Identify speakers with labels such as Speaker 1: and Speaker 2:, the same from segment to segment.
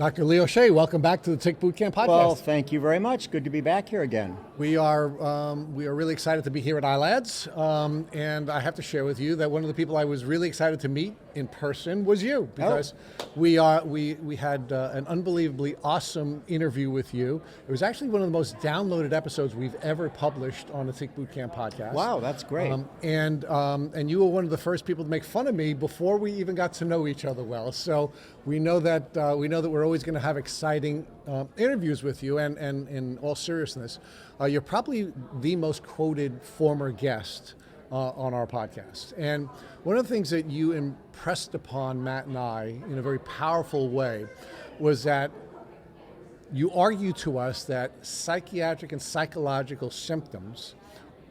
Speaker 1: Dr. Leo Shea, welcome back to the Tick Boot Camp podcast.
Speaker 2: Well, thank you very much. Good to be back here again.
Speaker 1: We are really excited to be here at ILADS, and I have to share with you that one of the people I was really excited to meet in person was you, because we had an unbelievably awesome interview with you. It was actually one of the most downloaded episodes we've ever published on the Tick Boot Camp podcast.
Speaker 2: Wow, that's great.
Speaker 1: And you were one of the first people to make fun of me before we even got to know each other well. So we know that we're always going to have exciting interviews with you, and in all seriousness, you're probably the most quoted former guest on our podcast. And one of the things that you impressed upon Matt and I in a very powerful way was that you argued to us that psychiatric and psychological symptoms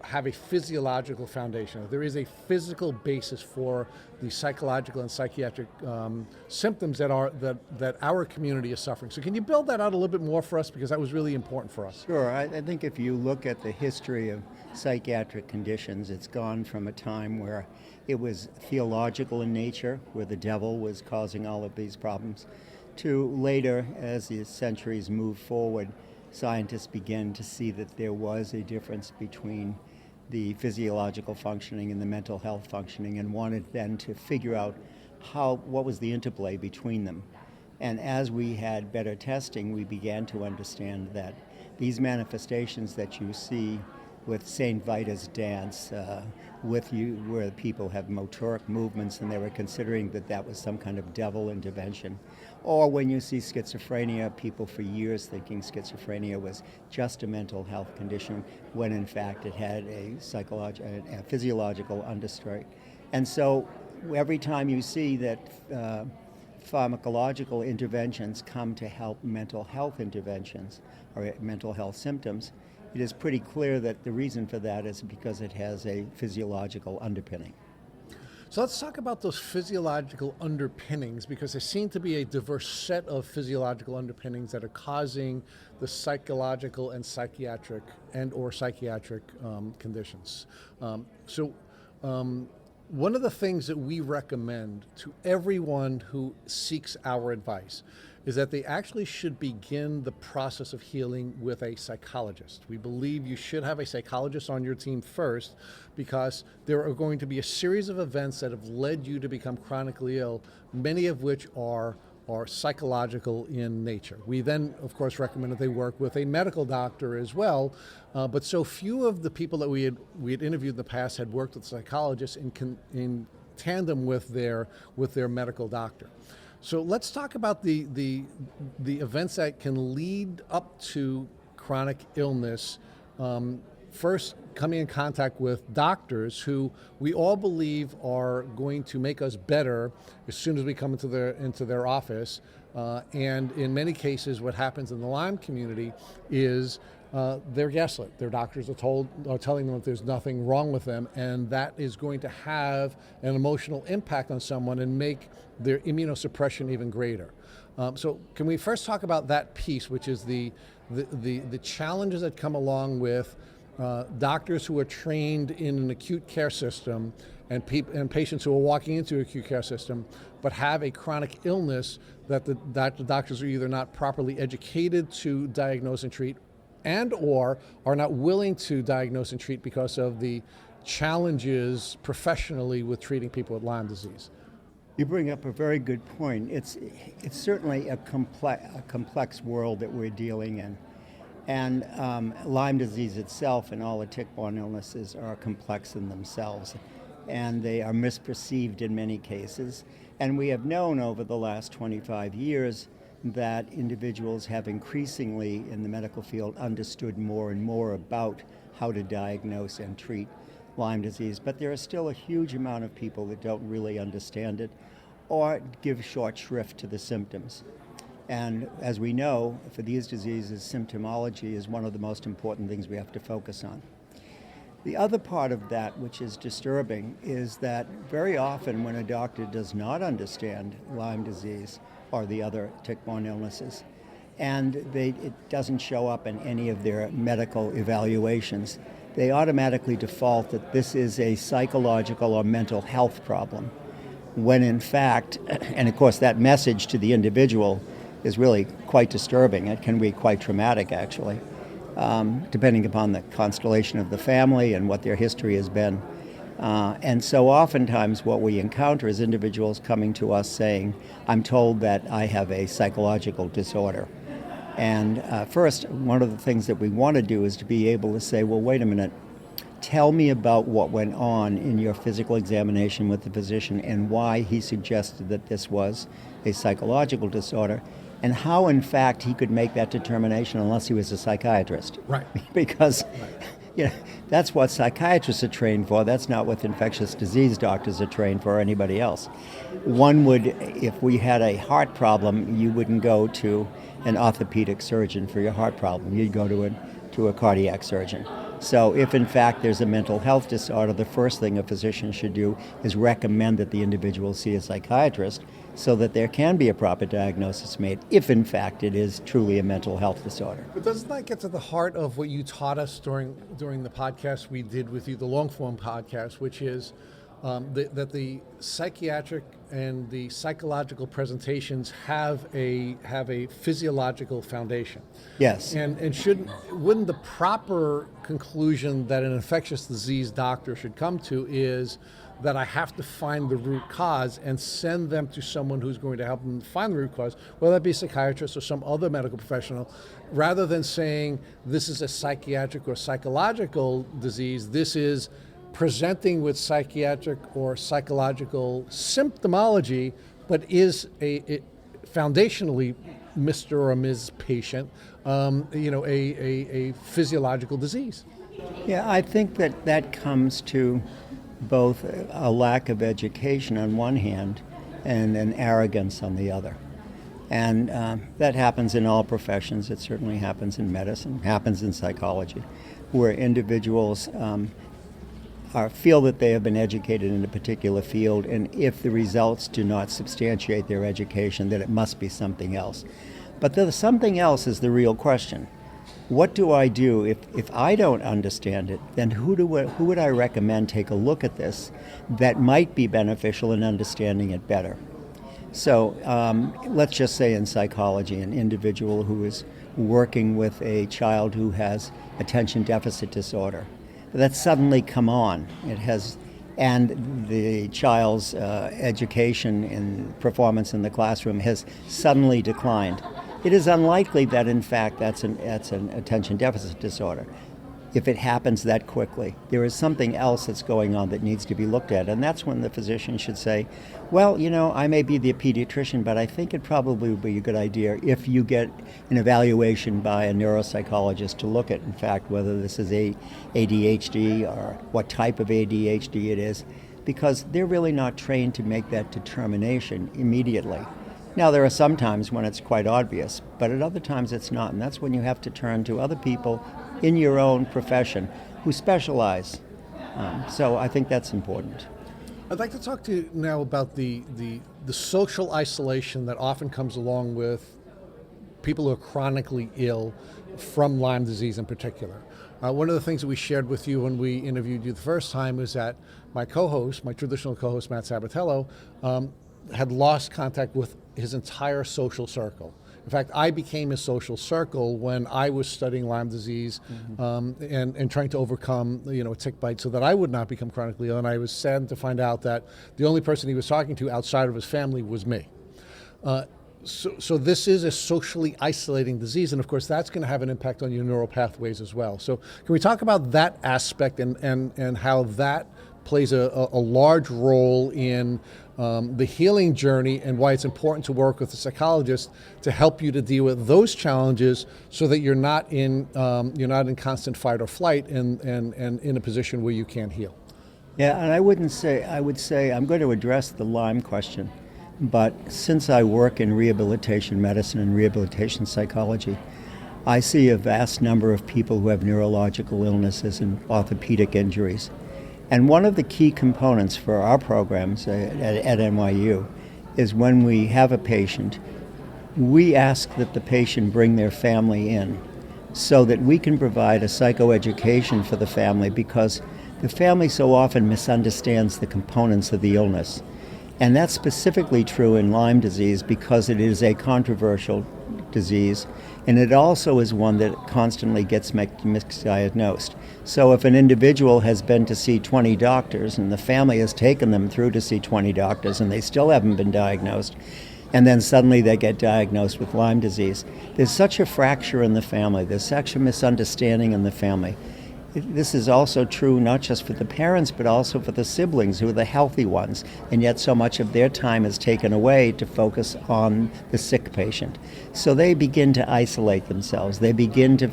Speaker 1: have a physiological foundation. There is a physical basis for the psychological and psychiatric symptoms that our community is suffering. So can you build that out a little bit more for us, because that was really important for us?
Speaker 2: Sure. I think if you look at the history of psychiatric conditions, it's gone from a time where it was theological in nature, where the devil was causing all of these problems, to later, as the centuries moved forward, scientists began to see that there was a difference between the physiological functioning and the mental health functioning, and wanted then to figure out what was the interplay between them. And as we had better testing, we began to understand that these manifestations that you see with St. Vitus's dance, where people have motoric movements, and they were considering that was some kind of devil intervention. Or when you see schizophrenia, people for years thinking schizophrenia was just a mental health condition, when in fact it had a physiological understory. And so every time you see that pharmacological interventions come to help mental health interventions or mental health symptoms, it is pretty clear that the reason for that is because it has a physiological underpinning.
Speaker 1: So let's talk about those physiological underpinnings, because there seem to be a diverse set of physiological underpinnings that are causing the psychological and psychiatric conditions. One of the things that we recommend to everyone who seeks our advice is that they actually should begin the process of healing with a psychologist. We believe you should have a psychologist on your team first, because there are going to be a series of events that have led you to become chronically ill, many of which are psychological in nature. We then, of course, recommend that they work with a medical doctor as well, but so few of the people that we had interviewed in the past had worked with psychologists in tandem with their medical doctor. So let's talk about the events that can lead up to chronic illness. First, coming in contact with doctors who we all believe are going to make us better as soon as we come into their office. And in many cases, what happens in the Lyme community is they're gaslit. Their doctors are telling them that there's nothing wrong with them, and that is going to have an emotional impact on someone and make their immunosuppression even greater. So can we first talk about that piece, which is the challenges that come along with doctors who are trained in an acute care system and patients who are walking into an acute care system but have a chronic illness that the doctors are either not properly educated to diagnose and treat, and or are not willing to diagnose and treat because of the challenges professionally with treating people with Lyme disease.
Speaker 2: You bring up a very good point. It's certainly a complex world that we're dealing in. And Lyme disease itself and all the tick-borne illnesses are complex in themselves, and they are misperceived in many cases. And we have known over the last 25 years that individuals have increasingly in the medical field understood more and more about how to diagnose and treat Lyme disease, but there are still a huge amount of people that don't really understand it or give short shrift to the symptoms. And as we know, for these diseases, symptomology is one of the most important things we have to focus on. The other part of that, which is disturbing, is that very often when a doctor does not understand Lyme disease or the other tick-borne illnesses, and it doesn't show up in any of their medical evaluations, they automatically default that this is a psychological or mental health problem, when in fact, and of course that message to the individual is really quite disturbing. It can be quite traumatic, actually, depending upon the constellation of the family and what their history has been. And so oftentimes what we encounter is individuals coming to us saying, I'm told that I have a psychological disorder. And first, one of the things that we want to do is to be able to say, well, wait a minute, tell me about what went on in your physical examination with the physician and why he suggested that this was a psychological disorder, and how, in fact, he could make that determination unless he was a psychiatrist.
Speaker 1: Right.
Speaker 2: Because that's what psychiatrists are trained for. That's not what infectious disease doctors are trained for or anybody else. One would, if we had a heart problem, you wouldn't go to an orthopedic surgeon for your heart problem. You'd go to a cardiac surgeon. So if in fact there's a mental health disorder, the first thing a physician should do is recommend that the individual see a psychiatrist so that there can be a proper diagnosis made if in fact it is truly a mental health disorder.
Speaker 1: But doesn't that get to the heart of what you taught us during the podcast we did with you, the long form podcast, which is that the psychiatric and the psychological presentations have a physiological foundation.
Speaker 2: Yes.
Speaker 1: And wouldn't the proper conclusion that an infectious disease doctor should come to is that I have to find the root cause and send them to someone who's going to help them find the root cause, whether that be a psychiatrist or some other medical professional, rather than saying this is a psychiatric or psychological disease, this is presenting with psychiatric or psychological symptomology, but is a foundationally Mr. or Ms. patient, a physiological disease.
Speaker 2: Yeah, I think that comes to both a lack of education on one hand and an arrogance on the other. And that happens in all professions. It certainly happens in medicine, happens in psychology, where individuals feel that they have been educated in a particular field, and if the results do not substantiate their education, then it must be something else. But the something else is the real question. What do I do if I don't understand it? Then who would I recommend take a look at this that might be beneficial in understanding it better? So let's just say in psychology, an individual who is working with a child who has attention deficit disorder. That's suddenly come on. And the child's education and performance in the classroom has suddenly declined. It is unlikely that, in fact, that's an attention deficit disorder. If it happens that quickly, there is something else that's going on that needs to be looked at, and that's when the physician should say, well, I may be the pediatrician, but I think it probably would be a good idea if you get an evaluation by a neuropsychologist to look at, in fact, whether this is ADHD or what type of ADHD it is, because they're really not trained to make that determination immediately. Now, there are some times when it's quite obvious, but at other times it's not, and that's when you have to turn to other people in your own profession who specialize. So I think that's important.
Speaker 1: I'd like to talk to you now about the social isolation that often comes along with people who are chronically ill from Lyme disease in particular. One of the things that we shared with you when we interviewed you the first time was that my traditional co-host, Matt Sabatello, had lost contact with his entire social circle. In fact, I became his social circle when I was studying Lyme disease and trying to overcome, a tick bite so that I would not become chronically ill. And I was saddened to find out that the only person he was talking to outside of his family was me. So this is a socially isolating disease, and of course that's going to have an impact on your neural pathways as well. So can we talk about that aspect and how that plays a large role in the healing journey, and why it's important to work with a psychologist to help you to deal with those challenges so that you're not in constant fight or flight and in a position where you can't heal?
Speaker 2: Yeah, and I would say I'm going to address the Lyme question, but since I work in rehabilitation medicine and rehabilitation psychology, I see a vast number of people who have neurological illnesses and orthopedic injuries. And one of the key components for our programs at NYU is when we have a patient, we ask that the patient bring their family in so that we can provide a psychoeducation for the family, because the family so often misunderstands the components of the illness. And that's specifically true in Lyme disease because it is a controversial disease, and it also is one that constantly gets misdiagnosed. So if an individual has been to see 20 doctors and the family has taken them through to see 20 doctors and they still haven't been diagnosed, and then suddenly they get diagnosed with Lyme disease, there's such a fracture in the family, there's such a misunderstanding in the family. This is also true not just for the parents, but also for the siblings who are the healthy ones, and yet so much of their time is taken away to focus on the sick patient. So they begin to isolate themselves. They begin to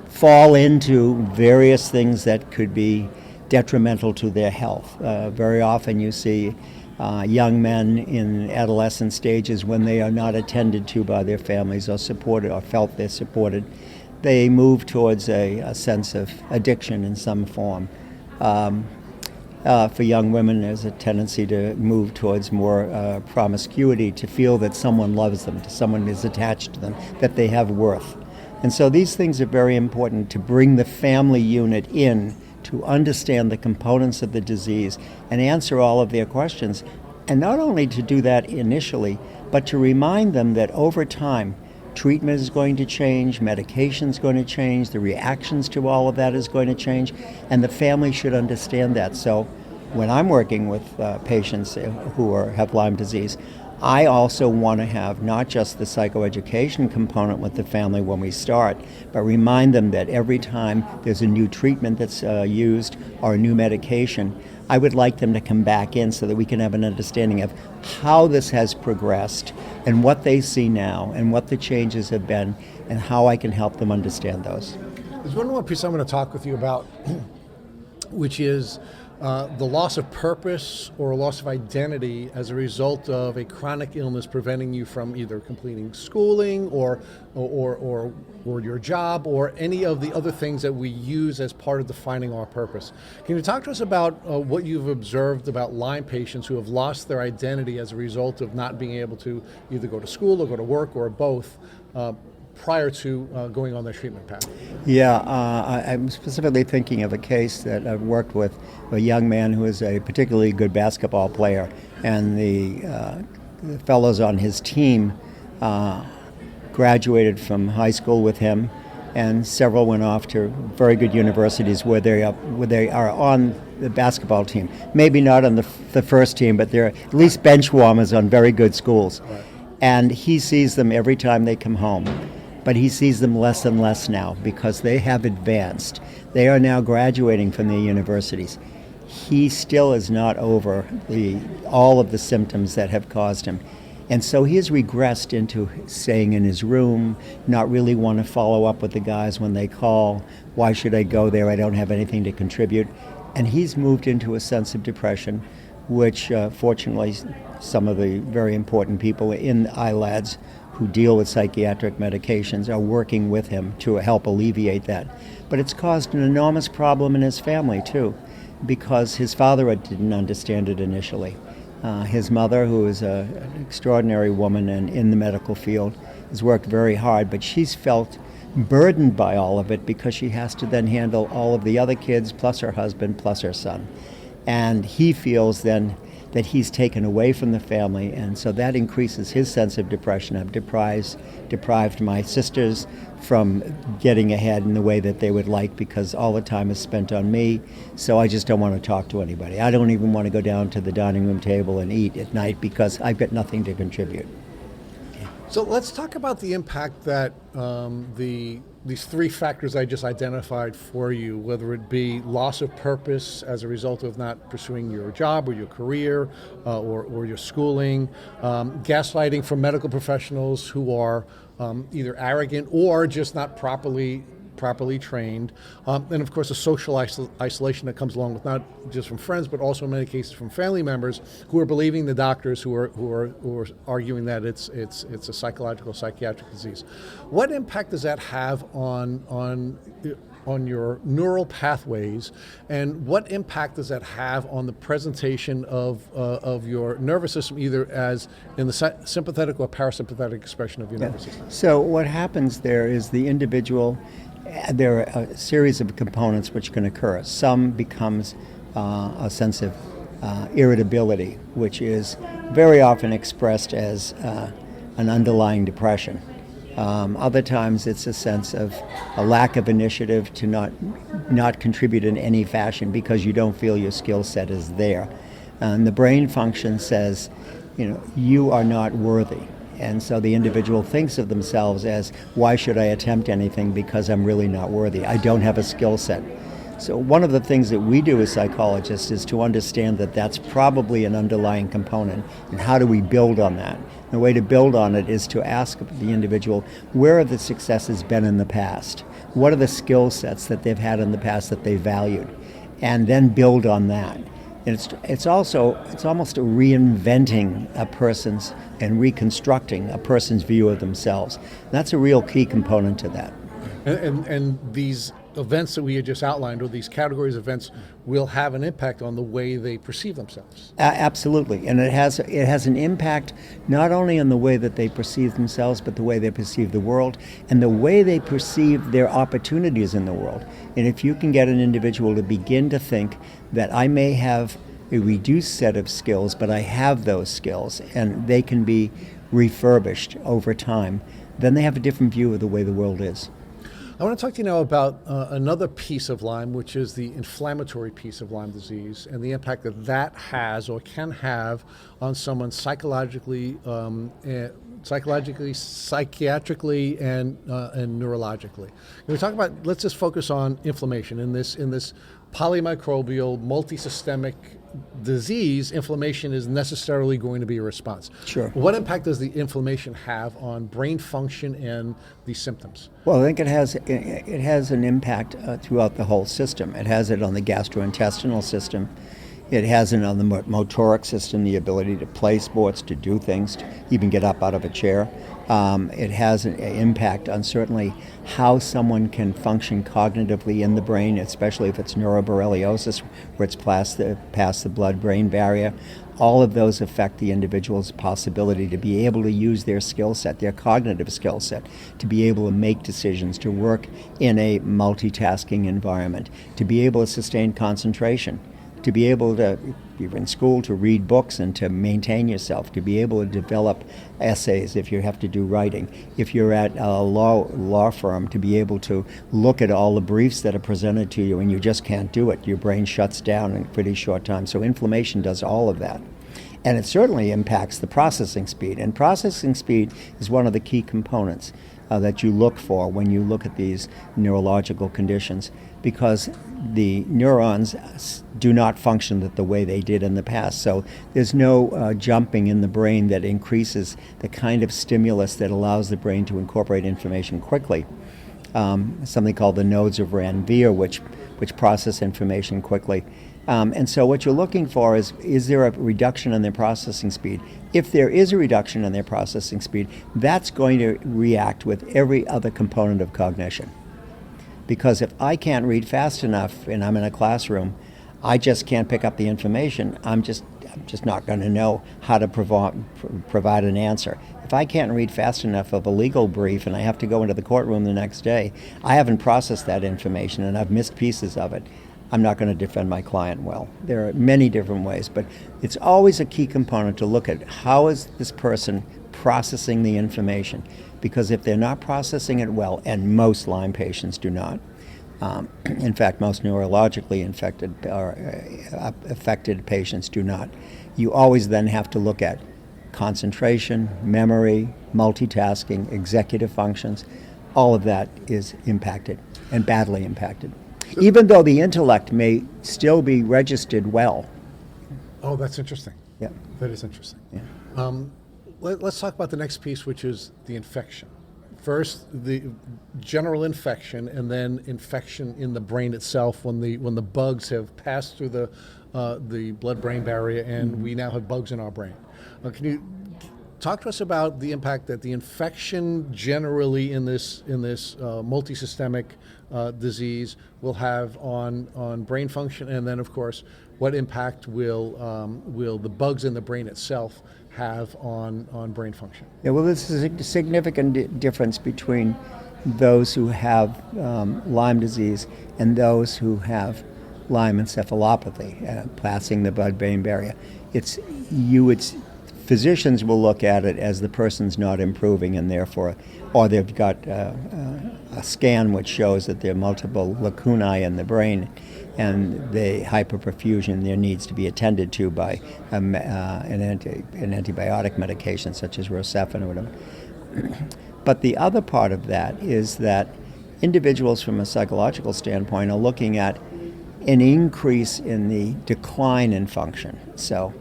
Speaker 2: fall into various things that could be detrimental to their health. Very often you see young men in adolescent stages, when they are not attended to by their families or supported or felt they're supported, they move towards a sense of addiction in some form. For young women, there's a tendency to move towards more promiscuity, to feel that someone loves them, that someone is attached to them, that they have worth. And so these things are very important to bring the family unit in to understand the components of the disease and answer all of their questions. And not only to do that initially, but to remind them that over time, treatment is going to change, medication is going to change, the reactions to all of that is going to change, and the family should understand that. So when I'm working with patients who have Lyme disease, I also want to have not just the psychoeducation component with the family when we start, but remind them that every time there's a new treatment that's used or a new medication, I would like them to come back in so that we can have an understanding of how this has progressed and what they see now and what the changes have been and how I can help them understand those.
Speaker 1: There's one more piece I'm going to talk with you about, which is the loss of purpose or loss of identity as a result of a chronic illness preventing you from either completing schooling or your job or any of the other things that we use as part of defining our purpose. Can you talk to us about what you've observed about Lyme patients who have lost their identity as a result of not being able to either go to school or go to work or both prior to going on their treatment path?
Speaker 2: Yeah, I'm specifically thinking of a case that I've worked with, a young man who is a particularly good basketball player, and the fellows on his team graduated from high school with him, and several went off to very good universities where they are on the basketball team. Maybe not on the first team, but they're at least bench warmers on very good schools. Right. And he sees them every time they come home. But he sees them less and less now because they have advanced. They are now graduating from their universities. He still is not over all of the symptoms that have caused him. And so he has regressed into staying in his room, not really want to follow up with the guys when they call. Why should I go there? I don't have anything to contribute. And he's moved into a sense of depression, which fortunately some of the very important people in ILADS who deal with psychiatric medications are working with him to help alleviate that. But it's caused an enormous problem in his family too, because his father didn't understand it initially. His mother, who is an extraordinary woman and in the medical field, has worked very hard, but she's felt burdened by all of it because she has to then handle all of the other kids, plus her husband, plus her son. And he feels then that he's taken away from the family, and so that increases his sense of depression. I've deprived my sisters from getting ahead in the way that they would like because all the time is spent on me, so I just don't want to talk to anybody. I don't even want to go down to the dining room table and eat at night because I've got nothing to contribute.
Speaker 1: So let's talk about the impact that these three factors I just identified for you, whether it be loss of purpose as a result of not pursuing your job or your career or your schooling, gaslighting from medical professionals who are either arrogant or just not properly trained, and of course a social isolation that comes along with not just from friends but also in many cases from family members who are believing the doctors who are arguing that it's a psychological psychiatric disease. What impact does that have on your neural pathways, and what impact does that have on the presentation of your nervous system, either as in the sympathetic or parasympathetic expression of your nervous system?
Speaker 2: So what happens there is the individual, there are a series of components which can occur. Some becomes a sense of irritability, which is very often expressed as an underlying depression. Other times it's a sense of a lack of initiative to not contribute in any fashion because you don't feel your skill set is there. And the brain function says, you are not worthy. And so the individual thinks of themselves as, why should I attempt anything because I'm really not worthy? I don't have a skill set. So one of the things that we do as psychologists is to understand that that's probably an underlying component, and how do we build on that? The way to build on it is to ask the individual, where have the successes been in the past? What are the skill sets that they've had in the past that they valued? And then build on that. And it's almost a reinventing a person's and reconstructing a person's view of themselves. That's a real key component to that.
Speaker 1: And these events that we had just outlined, or these categories of events, will have an impact on the way they perceive themselves.
Speaker 2: Absolutely, and it has an impact not only on the way that they perceive themselves, but the way they perceive the world and the way they perceive their opportunities in the world. And if you can get an individual to begin to think that I may have a reduced set of skills, but I have those skills, and they can be refurbished over time, then they have a different view of the way the world is.
Speaker 1: I want to talk to you now about another piece of Lyme, which is the inflammatory piece of Lyme disease and the impact that that has or can have on someone psychologically, psychiatrically, and neurologically. And we talk about, let's just focus on inflammation in this polymicrobial, multisystemic disease. Inflammation is necessarily going to be a response.
Speaker 2: Sure.
Speaker 1: What impact does the inflammation have on brain function and the symptoms?
Speaker 2: Well, I think it has an impact throughout the whole system. It has it on the gastrointestinal system. It has it on the motoric system, the ability to play sports, to do things, to even get up out of a chair. It has an impact on certainly how someone can function cognitively in the brain, especially if it's neuroborreliosis, where it's past the blood-brain barrier. All of those affect the individual's possibility to be able to use their skill set, their cognitive skill set, to be able to make decisions, to work in a multitasking environment, to be able to sustain concentration, to be able to, if you're in school, to read books and to maintain yourself, to be able to develop essays if you have to do writing. If you're at a law firm, to be able to look at all the briefs that are presented to you and you just can't do it. Your brain shuts down in a pretty short time. So inflammation does all of that. And it certainly impacts the processing speed. And processing speed is one of the key components that you look for when you look at these neurological conditions, because the neurons do not function the way they did in the past. So there's no jumping in the brain that increases the kind of stimulus that allows the brain to incorporate information quickly. Something called the nodes of Ranvier, which process information quickly. And so what you're looking for is there a reduction in their processing speed? If there is a reduction in their processing speed, that's going to react with every other component of cognition. Because if I can't read fast enough and I'm in a classroom, I just can't pick up the information. I'm just not going to know how to provide an answer. If I can't read fast enough of a legal brief and I have to go into the courtroom the next day, I haven't processed that information and I've missed pieces of it. I'm not going to defend my client well. There are many different ways, but it's always a key component to look at how is this person processing the information. Because if they're not processing it well, and most Lyme patients do not, in fact, most neurologically infected or affected patients do not, you always then have to look at concentration, memory, multitasking, executive functions. All of that is impacted and badly impacted. Even though the intellect may still be registered well.
Speaker 1: Oh, that's interesting.
Speaker 2: Yeah.
Speaker 1: That is interesting.
Speaker 2: Yeah.
Speaker 1: Let's talk about the next piece, which is the infection. First, the general infection, and then infection in the brain itself when the bugs have passed through the blood-brain barrier, and we now have bugs in our brain. Can you talk to us about the impact that the infection generally in this multisystemic disease will have on brain function, and then of course what impact will the bugs in the brain itself have on brain function?
Speaker 2: Yeah, well, this is a significant difference between those who have Lyme disease and those who have Lyme encephalopathy, passing the blood-brain barrier. Physicians will look at it as the person's not improving, and therefore, or they've got a scan which shows that there are multiple lacunae in the brain, and the hyperperfusion there needs to be attended to by an antibiotic medication such as Rocephin or whatever. But the other part of that is that individuals from a psychological standpoint are looking at an increase in the decline in function. So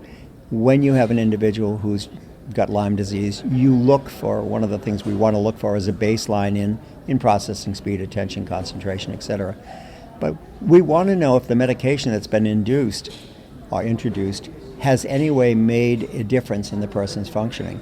Speaker 2: when you have an individual who's got Lyme disease, you look for, one of the things we want to look for is a baseline in processing speed, attention, concentration, etc. But we want to know if the medication that's been induced or introduced has any way made a difference in the person's functioning.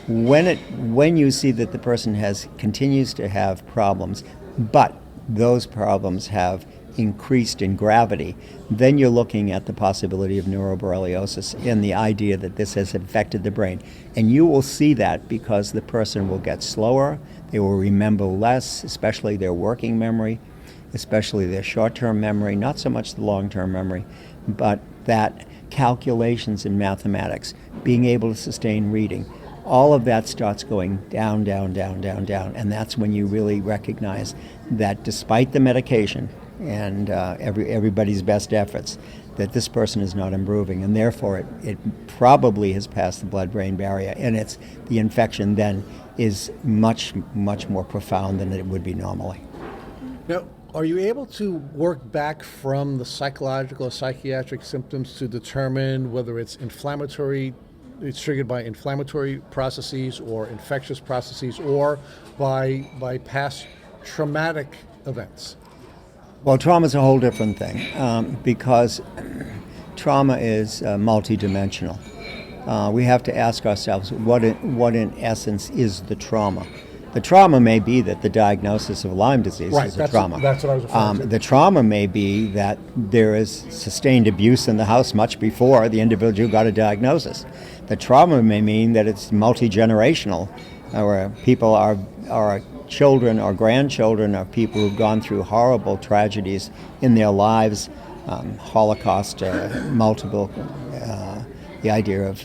Speaker 2: When you see that the person continues to have problems, but those problems have increased in gravity, then you're looking at the possibility of neuroborreliosis and the idea that this has infected the brain. And you will see that because the person will get slower, they will remember less, especially their working memory, especially their short-term memory, not so much the long-term memory, but that calculations in mathematics, being able to sustain reading, all of that starts going down, down, down, down, down. And that's when you really recognize that despite the medication and everybody's best efforts, that this person is not improving. And therefore, it probably has passed the blood-brain barrier. And the infection then is much, much more profound than it would be normally.
Speaker 1: Now, are you able to work back from the psychological or psychiatric symptoms to determine whether it's triggered by inflammatory processes or infectious processes or by past traumatic events?
Speaker 2: Well, trauma is a whole different thing because trauma is multidimensional. We have to ask ourselves what in essence is the trauma. The trauma may be that the diagnosis of Lyme disease is a trauma.
Speaker 1: That's what I was referring to.
Speaker 2: The trauma may be that there is sustained abuse in the house much before the individual got a diagnosis. The trauma may mean that it's multi-generational, where people are children or grandchildren of people who've gone through horrible tragedies in their lives, Holocaust, multiple, the idea of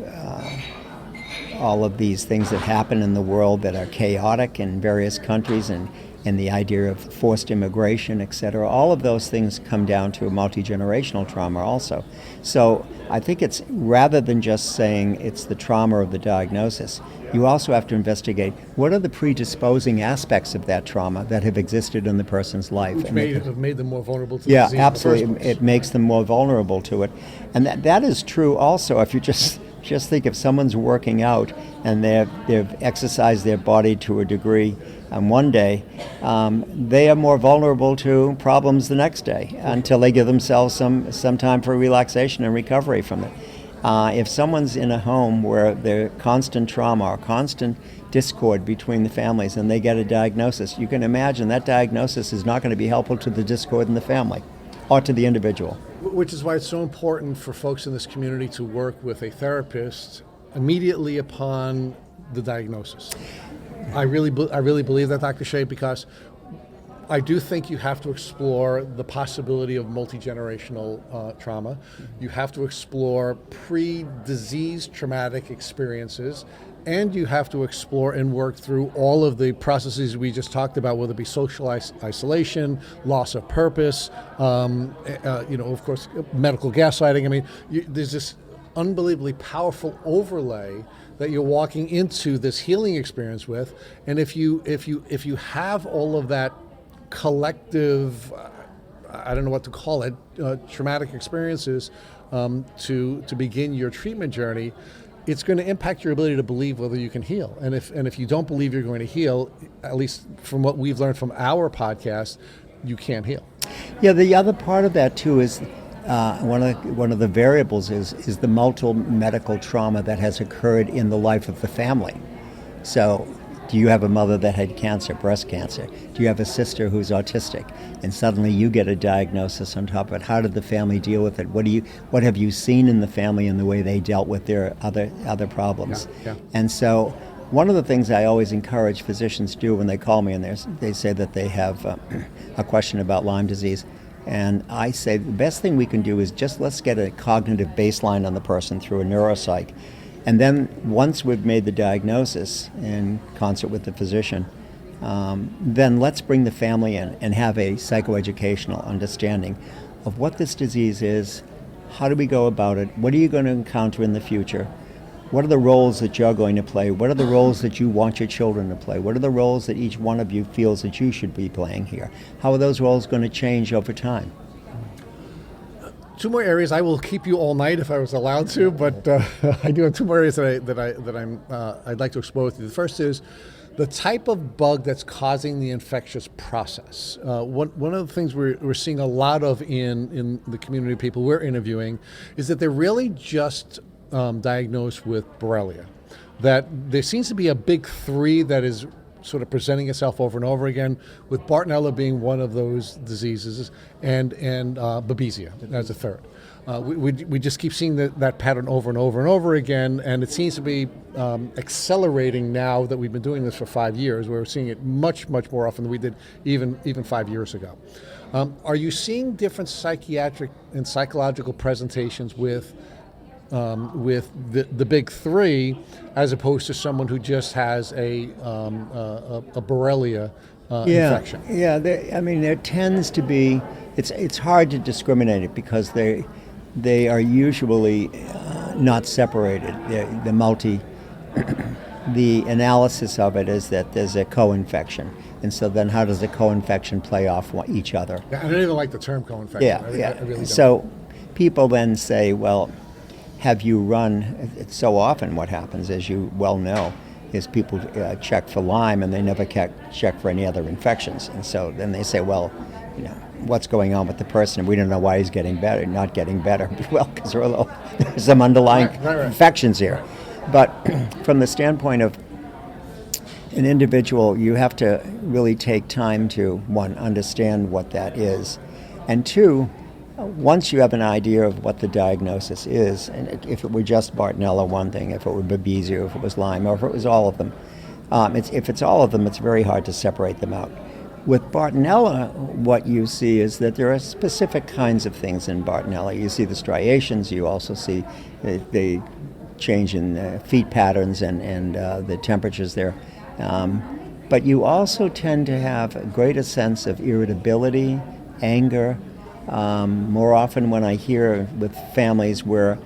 Speaker 2: all of these things that happen in the world that are chaotic in various countries, and the idea of forced immigration, etc. All of those things come down to a multi-generational trauma also. So I think it's, rather than just saying it's the trauma of the diagnosis, you also have to investigate what are the predisposing aspects of that trauma that have existed in the person's life.
Speaker 1: Which have made them more vulnerable to the
Speaker 2: yeah,
Speaker 1: disease.
Speaker 2: Yeah, absolutely. It makes them more vulnerable to it. And that is true also if you just think if someone's working out and they've exercised their body to a degree one day, they are more vulnerable to problems the next day until they give themselves some time for relaxation and recovery from it. If someone's in a home where there's constant trauma or constant discord between the families and they get a diagnosis, you can imagine that diagnosis is not going to be helpful to the discord in the family or to the individual.
Speaker 1: Which is why it's so important for folks in this community to work with a therapist immediately upon the diagnosis. I really believe that, Dr. Shea, because I do think you have to explore the possibility of multi-generational trauma. You have to explore pre-disease traumatic experiences, and you have to explore and work through all of the processes we just talked about, whether it be social isolation, loss of purpose, of course, medical gaslighting. I mean, there's this unbelievably powerful overlay that you're walking into this healing experience with, and if you have all of that collective, I don't know what to call it, traumatic experiences to begin your treatment journey, it's going to impact your ability to believe whether you can heal. And if you don't believe you're going to heal, at least from what we've learned from our podcast, you can't heal.
Speaker 2: Yeah, the other part of that too is one of the variables is the multiple medical trauma that has occurred in the life of the family. So, do you have a mother that had cancer, breast cancer? Do you have a sister who's autistic? And suddenly you get a diagnosis on top of it. How did the family deal with it? What have you seen in the family and the way they dealt with their other problems?
Speaker 1: Yeah.
Speaker 2: And so one of the things I always encourage physicians to do when they call me and they say that they have a question about Lyme disease, And I say the best thing we can do is just let's get a cognitive baseline on the person through a neuropsych. And then once we've made the diagnosis in concert with the physician, then let's bring the family in and have a psychoeducational understanding of what this disease is, how do we go about it, what are you going to encounter in the future, what are the roles that you're going to play, what are the roles that you want your children to play, what are the roles that each one of you feels that you should be playing here, how are those roles going to change over time?
Speaker 1: Two more areas. I will keep you all night if I was allowed to, but I do have two more areas I'd like to explore with you. The first is the type of bug that's causing the infectious process. One of the things we're seeing a lot of in the community of people we're interviewing is that they're really just diagnosed with Borrelia. That there seems to be a big three that is sort of presenting itself over and over again, with Bartonella being one of those diseases, and Babesia as a third. We just keep seeing that pattern over and over and over again, and it seems to be accelerating now that we've been doing this for 5 years. We're seeing it much more often than we did even 5 years ago. Are you seeing different psychiatric and psychological presentations with the big three, as opposed to someone who just has a Borrelia infection?
Speaker 2: Yeah, there tends to be. It's hard to discriminate it because they are usually not separated. The analysis of it is that there's a co-infection, and so then how does the co-infection play off each other?
Speaker 1: Yeah, I don't even like the term co-infection.
Speaker 2: Yeah,
Speaker 1: I really don't.
Speaker 2: So people then say, well, have you run? So often what happens, as you well know, is people check for Lyme and they never check for any other infections. And so then they say, well, what's going on with the person? We don't know why he's not getting better. Well, because there's some underlying infections here. But from the standpoint of an individual, you have to really take time to, one, understand what that is, and two, once you have an idea of what the diagnosis is, and if it were just Bartonella, one thing, if it were Babesia, if it was Lyme, or if it was all of them, if it's all of them, it's very hard to separate them out. With Bartonella, what you see is that there are specific kinds of things in Bartonella. You see the striations, you also see the change in feet patterns and the temperatures there. But you also tend to have a greater sense of irritability, anger. More often when I hear with families where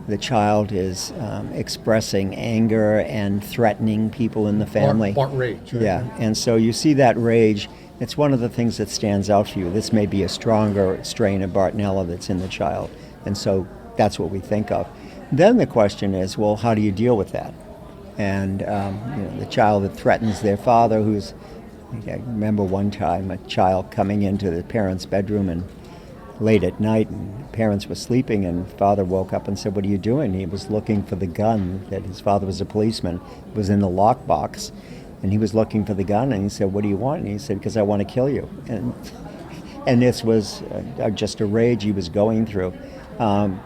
Speaker 2: the child is expressing anger and threatening people in the family.
Speaker 1: Rage. Right?
Speaker 2: Yeah, and so you see that rage. It's one of the things that stands out for you. This may be a stronger strain of Bartonella that's in the child, and so that's what we think of. Then the question is, well, how do you deal with that? And the child that threatens their father, I remember one time a child coming into the parents' bedroom and late at night, and parents were sleeping, and father woke up and said, "What are you doing?" He was looking for the gun that his father was a policeman. It was in the lockbox, and he was looking for the gun, and he said, "What do you want?" And he said, "Because I want to kill you." And this was just a rage he was going through.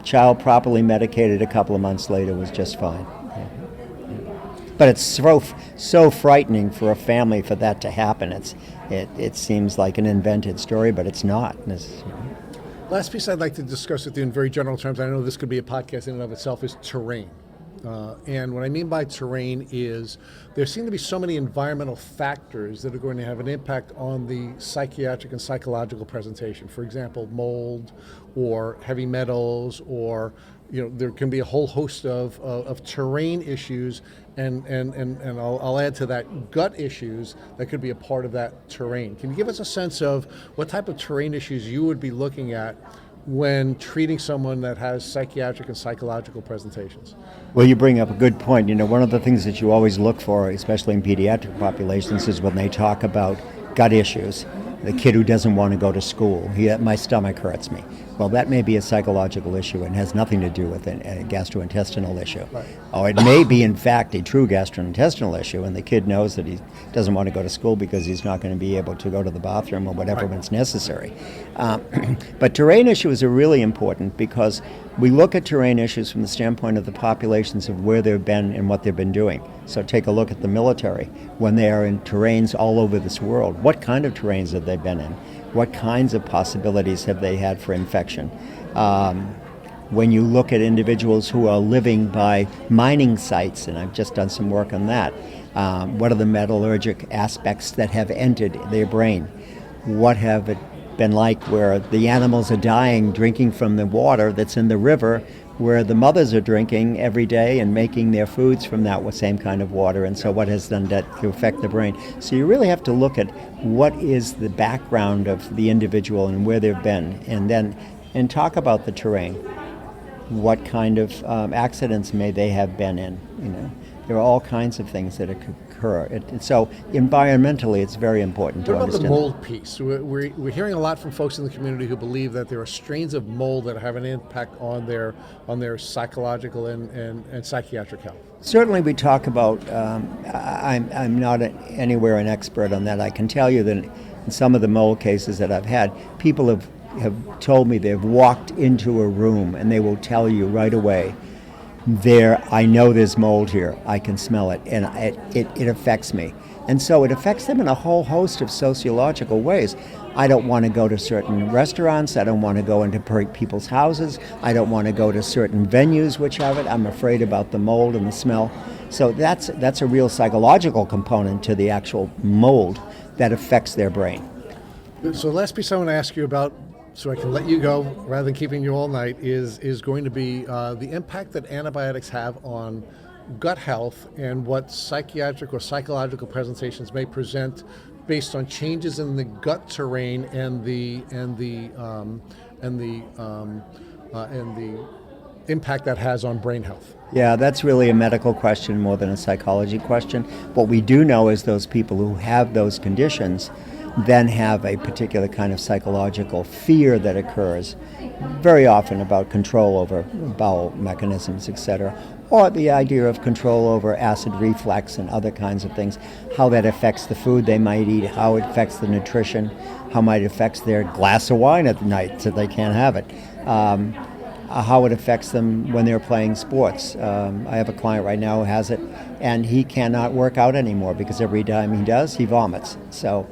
Speaker 2: Child properly medicated a couple of months later was just fine. But it's so frightening for a family for that to happen. It seems like an invented story, but it's not.
Speaker 1: Last piece I'd like to discuss with you in very general terms, I know this could be a podcast in and of itself, is terrain. And what I mean by terrain is there seem to be so many environmental factors that are going to have an impact on the psychiatric and psychological presentation. For example, mold or heavy metals, or there can be a whole host of terrain issues, and I'll add to that gut issues that could be a part of that terrain. Can you give us a sense of what type of terrain issues you would be looking at when treating someone that has psychiatric and psychological presentations?
Speaker 2: Well, you bring up a good point. One of the things that you always look for, especially in pediatric populations, is when they talk about gut issues. The kid who doesn't want to go to school, my stomach hurts me. Well, that may be a psychological issue and has nothing to do with a gastrointestinal issue.
Speaker 1: Right.
Speaker 2: Or it may be, in fact, a true gastrointestinal issue, and the kid knows that he doesn't want to go to school because he's not going to be able to go to the bathroom or whatever
Speaker 1: Right.
Speaker 2: is necessary. But terrain issues are really important because we look at terrain issues from the standpoint of the populations of where they've been and what they've been doing. So take a look at the military. When they are in terrains all over this world, what kind of terrains have they been in? What kinds of possibilities have they had for infection? When you look at individuals who are living by mining sites, and I've just done some work on that, what are the metallurgic aspects that have entered their brain? What have it been like where the animals are dying drinking from the water that's in the river where the mothers are drinking every day and making their foods from that same kind of water, and so what has done that to affect the brain? So you really have to look at what is the background of the individual and where they've been, and talk about the terrain. What kind of accidents may they have been in? There are all kinds of things that occur. So environmentally, it's very important to understand.
Speaker 1: What about the mold piece? We're hearing a lot from folks in the community who believe that there are strains of mold that have an impact on their psychological and psychiatric health.
Speaker 2: Certainly we talk about, I'm not anywhere an expert on that. I can tell you that in some of the mold cases that I've had, people have told me they've walked into a room and they will tell you right away, I know there's mold here, I can smell it, and it affects me. And so it affects them in a whole host of sociological ways. I don't want to go to certain restaurants, I don't want to go into people's houses, I don't want to go to certain venues which have it, I'm afraid about the mold and the smell. So that's a real psychological component to the actual mold that affects their brain.
Speaker 1: So the last piece I want to ask you about, so I can let you go rather than keeping you all night, is going to be the impact that antibiotics have on gut health and what psychiatric or psychological presentations may present based on changes in the gut terrain and the impact that has on brain health.
Speaker 2: Yeah, that's really a medical question more than a psychology question. What we do know is those people who have those conditions then have a particular kind of psychological fear that occurs, very often about control over bowel mechanisms, etc., or the idea of control over acid reflux and other kinds of things, how that affects the food they might eat, how it affects the nutrition, how might it affects their glass of wine at night so they can't have it, how it affects them when they're playing sports. I have a client right now who has it, and he cannot work out anymore because every time he does, he vomits. So.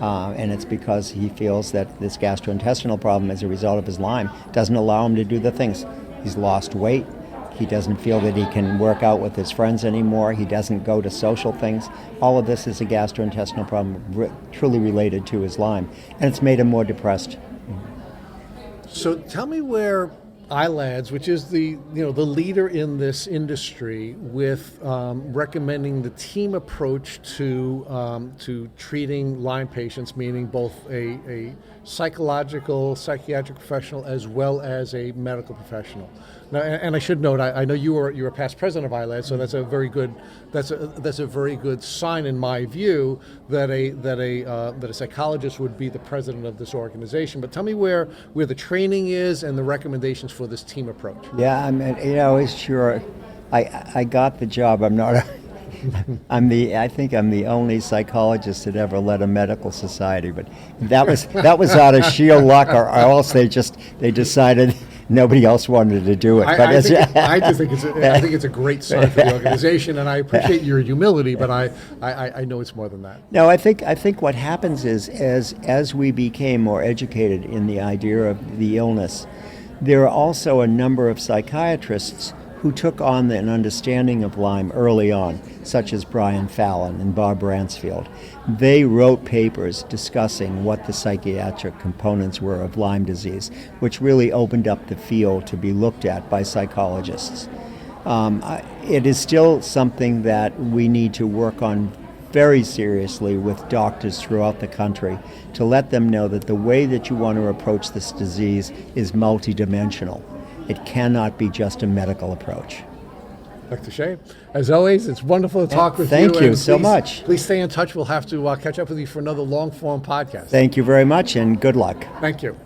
Speaker 2: And it's because he feels that this gastrointestinal problem as a result of his Lyme doesn't allow him to do the things. He's lost weight. He doesn't feel that he can work out with his friends anymore. He doesn't go to social things. All of this is a gastrointestinal problem truly related to his Lyme. And it's made him more depressed.
Speaker 1: So tell me where ILADS, which is the leader in this industry, with recommending the team approach to treating Lyme patients, meaning both a psychological, psychiatric professional as well as a medical professional. Now, and I should note, I know you're a past president of ILADS, so that's a very good sign in my view that a psychologist would be the president of this organization. But tell me where the training is and the recommendations for this team approach.
Speaker 2: Yeah, I mean, it's sure. I got the job. I'm not. I think I'm the only psychologist that ever led a medical society, but that was out of sheer luck, or else they decided nobody else wanted to do it.
Speaker 1: I think it's a great sign for the organization, and I appreciate your humility, but I know it's more than that.
Speaker 2: No, I think what happens is as we became more educated in the idea of the illness, there are also a number of psychiatrists who took on an understanding of Lyme early on, such as Brian Fallon and Bob Bransfield. They wrote papers discussing what the psychiatric components were of Lyme disease, which really opened up the field to be looked at by psychologists. It is still something that we need to work on very seriously with doctors throughout the country to let them know that the way that you want to approach this disease is multidimensional. It cannot be just a medical approach.
Speaker 1: Dr. Shea, as always, it's wonderful to talk with you.
Speaker 2: Thank you so much.
Speaker 1: Please stay in touch. We'll have to catch up with you for another long-form podcast.
Speaker 2: Thank you very much, and good luck.
Speaker 1: Thank you.